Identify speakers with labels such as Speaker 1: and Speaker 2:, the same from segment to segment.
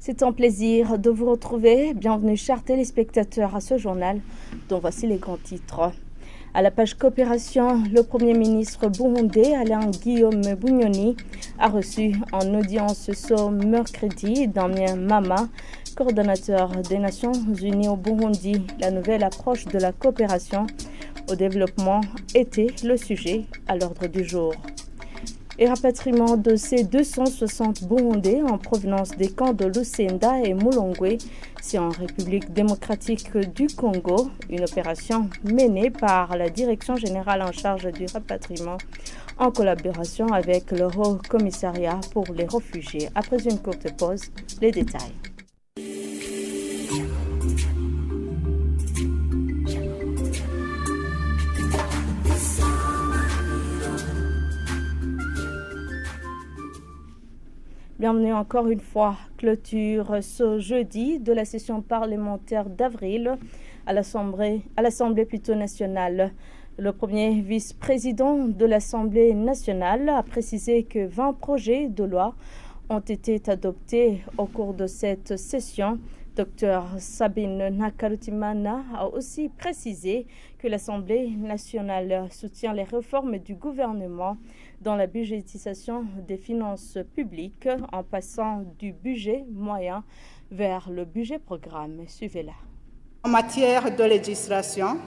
Speaker 1: C'est un plaisir de vous retrouver. Bienvenue chers téléspectateurs à ce journal dont voici les grands titres. À la page coopération, le Premier ministre burundais Alain Guillaume Bunyoni a reçu en audience ce mercredi Damien Mama, coordonnateur des Nations Unies au Burundi. La nouvelle approche de la coopération au développement était le sujet à l'ordre du jour. Et rapatriement de ces 260 Burundais en provenance des camps de Lusenda et Mulongwe, c'est en République démocratique du Congo, une opération menée par la Direction générale en charge du rapatriement en collaboration avec le Haut Commissariat pour les réfugiés. Après une courte pause, les détails. Bienvenue encore une fois. Clôture ce jeudi de la session parlementaire d'avril à l'Assemblée nationale. Le premier vice-président de l'Assemblée nationale a précisé que 20 projets de loi ont été adoptés au cours de cette session. Dr Sabine Nakarutimana a aussi précisé que l'Assemblée nationale soutient les réformes du gouvernement dans la budgétisation des finances publiques en passant du budget moyen vers le budget programme. Suivez-la.
Speaker 2: En matière de législation,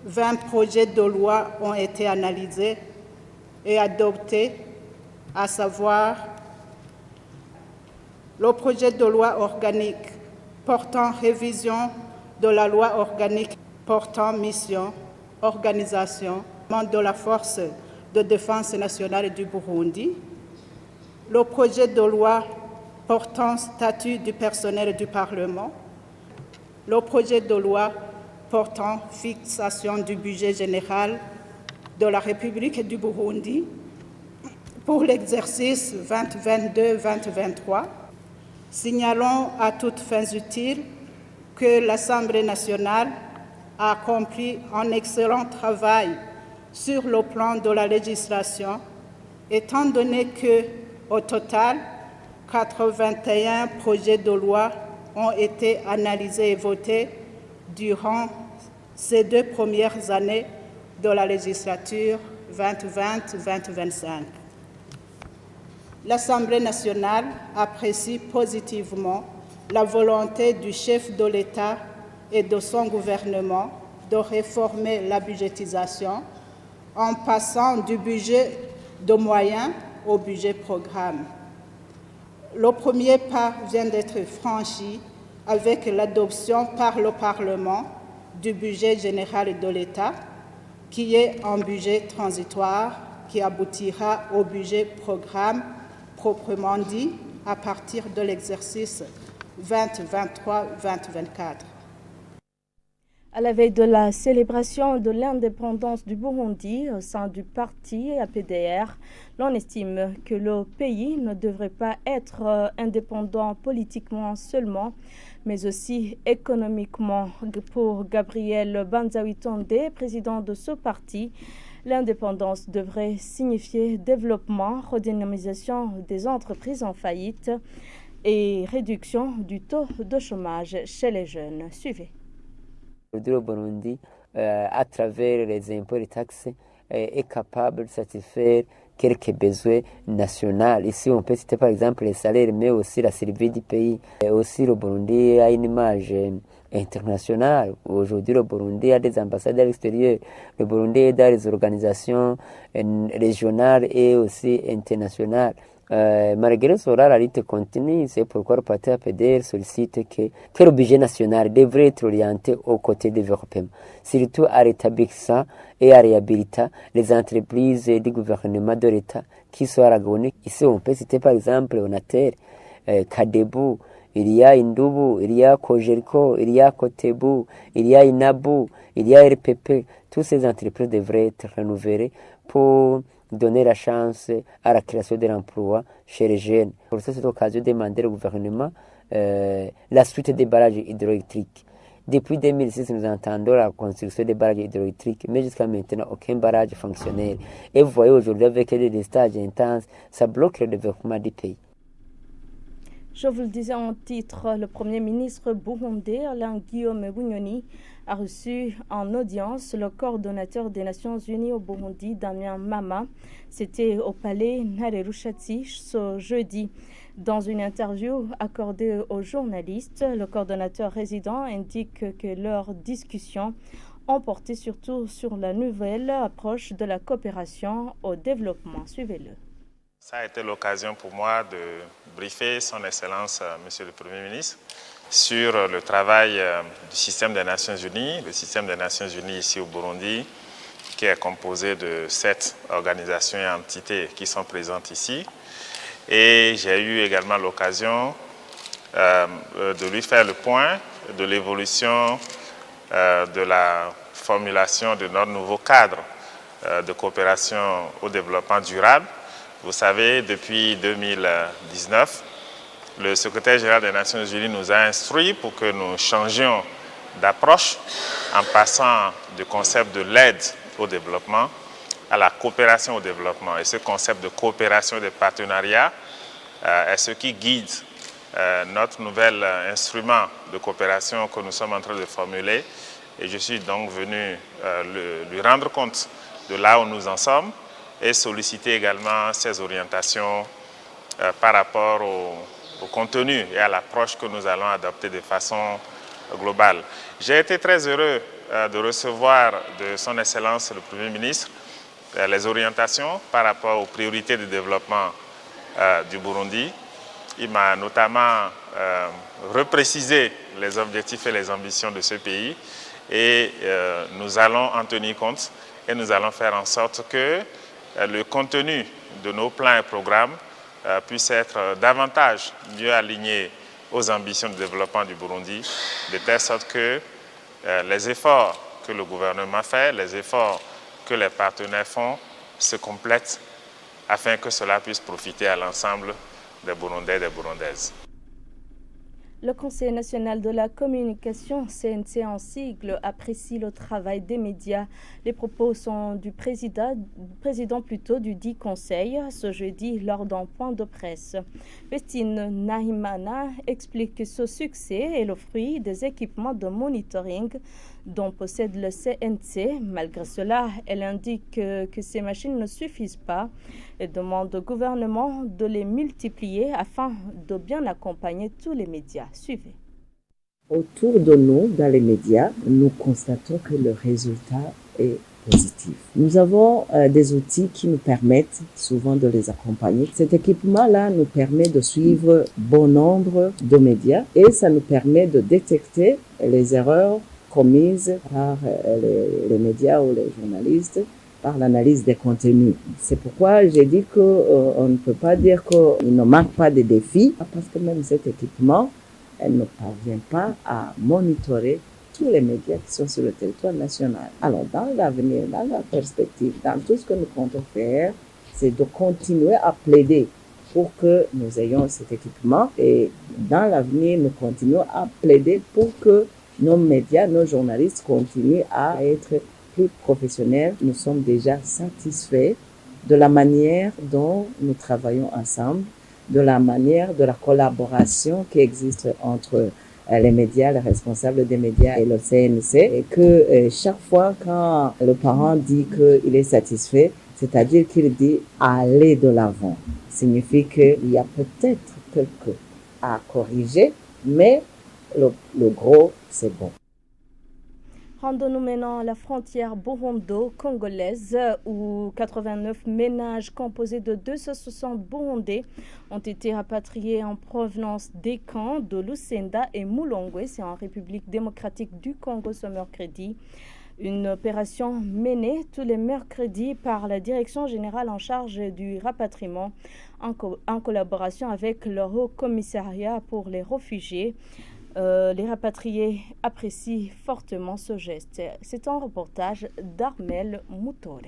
Speaker 2: 20 projets de loi ont été analysés et adoptés, à savoir le projet de loi organique portant révision de la loi organique portant mission, organisation de la force de défense nationale du Burundi, le projet de loi portant statut du personnel du Parlement, le projet de loi portant fixation du budget général de la République du Burundi pour l'exercice 2022-2023, signalons à toutes fins utiles que l'Assemblée nationale a accompli un excellent travail sur le plan de la législation, étant donné qu'au total, 81 projets de loi ont été analysés et votés durant ces 2 premières années de la législature 2020-2025. L'Assemblée nationale apprécie positivement la volonté du chef de l'État et de son gouvernement de réformer la budgétisation en passant du budget de moyens au budget programme. Le premier pas vient d'être franchi avec l'adoption par le Parlement du budget général de l'État, qui est un budget transitoire qui aboutira au budget programme proprement dit à partir de l'exercice 2023-2024.
Speaker 1: À la veille de la célébration de l'indépendance du Burundi au sein du parti APDR, l'on estime que le pays ne devrait pas être indépendant politiquement seulement, mais aussi économiquement. Pour Gabriel Banzawi-Tondé, président de ce parti, l'indépendance devrait signifier développement, redynamisation des entreprises en faillite et réduction du taux de chômage chez les jeunes. Suivez.
Speaker 3: Aujourd'hui, le Burundi, à travers les impôts et les taxes, est capable de satisfaire quelques besoins nationaux. Ici, on peut citer par exemple les salaires, mais aussi la survie du pays. Et aussi, le Burundi a une image internationale. Aujourd'hui, le Burundi a des ambassadeurs à l'extérieur. Le Burundi est dans les organisations régionales et aussi internationales. Malgré cela, la lutte continue. C'est pourquoi le parti APDR sollicite que le budget national devrait être orienté au côté développement, surtout à rétablir ça et à réhabiliter les entreprises du gouvernement de l'État qui sont aragonés. Ici, on peut citer par exemple Onatel, Kadebu, il y a Indubu, il y a Kojerko, il y a Kotebu, il y a Inabu, il y a RPP. Toutes ces entreprises devraient être renouvelées pour donner la chance à la création de l'emploi chez les jeunes. Pour cette occasion, demander au gouvernement la suite des barrages hydroélectriques. Depuis 2006, nous entendons la construction des barrages hydroélectriques, mais jusqu'à maintenant, aucun barrage fonctionnel. Et vous voyez aujourd'hui, avec des stages intenses, ça bloque le développement du pays.
Speaker 1: Je vous le disais en titre, le Premier ministre burundais Alain Guillaume Bunyoni a reçu en audience le coordonnateur des Nations Unies au Burundi, Damien Mama. C'était au palais Ntarerushatsi ce jeudi. Dans une interview accordée aux journalistes, le coordonnateur résident indique que leurs discussions ont porté surtout sur la nouvelle approche de la coopération au développement. Suivez-le.
Speaker 4: Ça a été l'occasion pour moi de briefer son Excellence, Monsieur le Premier ministre, sur le travail du système des Nations Unies. Le système des Nations Unies ici au Burundi, qui est composé de 7 organisations et entités qui sont présentes ici. Et j'ai eu également l'occasion de lui faire le point de l'évolution de la formulation de notre nouveau cadre de coopération au développement durable. Vous savez, depuis 2019, le secrétaire général des Nations Unies nous a instruits pour que nous changions d'approche en passant du concept de l'aide au développement à la coopération au développement. Et ce concept de coopération et de partenariat est ce qui guide notre nouvel instrument de coopération que nous sommes en train de formuler. Et je suis donc venu lui rendre compte de là où nous en sommes et solliciter également ses orientations par rapport au contenu et à l'approche que nous allons adopter de façon globale. J'ai été très heureux de recevoir de son Excellence le Premier ministre les orientations par rapport aux priorités de développement du Burundi. Il m'a notamment reprécisé les objectifs et les ambitions de ce pays et nous allons en tenir compte et nous allons faire en sorte que le contenu de nos plans et programmes puisse être davantage mieux aligné aux ambitions de développement du Burundi, de telle sorte que les efforts que le gouvernement fait, les efforts que les partenaires font, se complètent afin que cela puisse profiter à l'ensemble des Burundais et des Burundaises.
Speaker 1: Le Conseil national de la communication, CNC en sigle, apprécie le travail des médias. Les propos sont du président du dit Conseil ce jeudi lors d'un point de presse. Vestine Nahimana explique que ce succès est le fruit des équipements de monitoring dont possède le CNC. Malgré cela, elle indique que ces machines ne suffisent pas et demande au gouvernement de les multiplier afin de bien accompagner tous les médias. Suivez.
Speaker 5: Autour de nous, dans les médias, nous constatons que le résultat est positif. Nous avons des outils qui nous permettent souvent de les accompagner. Cet équipement-là nous permet de suivre bon nombre de médias et ça nous permet de détecter les erreurs commises par les médias ou les journalistes par l'analyse des contenus. C'est pourquoi j'ai dit qu'on ne peut pas dire qu'il ne manque pas de défis, parce que même cet équipement, elle ne parvient pas à monitorer tous les médias qui sont sur le territoire national. Alors, dans l'avenir, dans la perspective, dans tout ce que nous comptons faire, c'est de continuer à plaider pour que nous ayons cet équipement et dans l'avenir, nous continuons à plaider pour que nos médias, nos journalistes continuent à être plus professionnels. Nous sommes déjà satisfaits de la manière dont nous travaillons ensemble, de la manière de la collaboration qui existe entre les médias, les responsables des médias et le CNC, et que chaque fois quand le parent dit qu'il est satisfait, c'est-à-dire qu'il dit aller de l'avant, signifie qu'il y a peut-être quelque à corriger, mais le gros, c'est bon.
Speaker 1: Rendons-nous maintenant à la frontière burundo-congolaise où 89 ménages composés de 260 Burundais ont été rapatriés en provenance des camps de Lusenda et Mulongwe, c'est en République démocratique du Congo ce mercredi. Une opération menée tous les mercredis par la Direction générale en charge du rapatriement en collaboration avec le Haut Commissariat pour les réfugiés. Les rapatriés apprécient fortement ce geste. C'est un reportage d'Armel Moutore.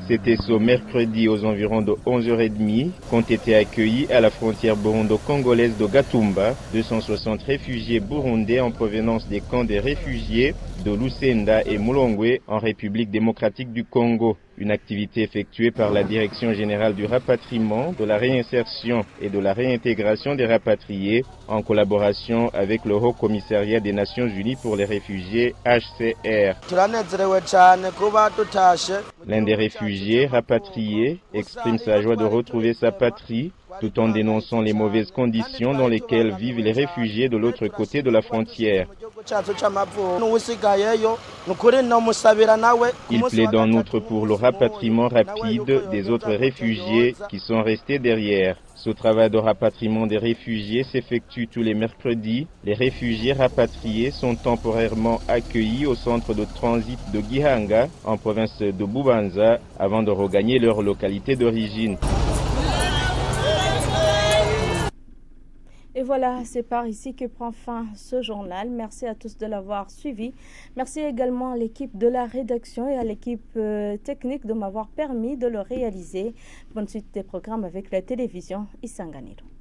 Speaker 6: C'était ce mercredi aux environs de 11h30 qu'ont été accueillis à la frontière burundo-congolaise de Gatumba 260 réfugiés burundais en provenance des camps des réfugiés de Lusenda et Mulongwe en République démocratique du Congo. Une activité effectuée par la Direction générale du rapatriement, de la réinsertion et de la réintégration des rapatriés en collaboration avec le Haut Commissariat des Nations Unies pour les réfugiés HCR. L'un des réfugiés rapatriés exprime sa joie de retrouver sa patrie tout en dénonçant les mauvaises conditions dans lesquelles vivent les réfugiés de l'autre côté de la frontière. Il plaide en outre pour le rapatriement rapide des autres réfugiés qui sont restés derrière. Ce travail de rapatriement des réfugiés s'effectue tous les mercredis. Les réfugiés rapatriés sont temporairement accueillis au centre de transit de Gihanga, en province de Bubanza, avant de regagner leur localité d'origine.
Speaker 1: Et voilà, c'est par ici que prend fin ce journal. Merci à tous de l'avoir suivi. Merci également à l'équipe de la rédaction et à l'équipe technique de m'avoir permis de le réaliser. Bonne suite des programmes avec la télévision Isanganiro.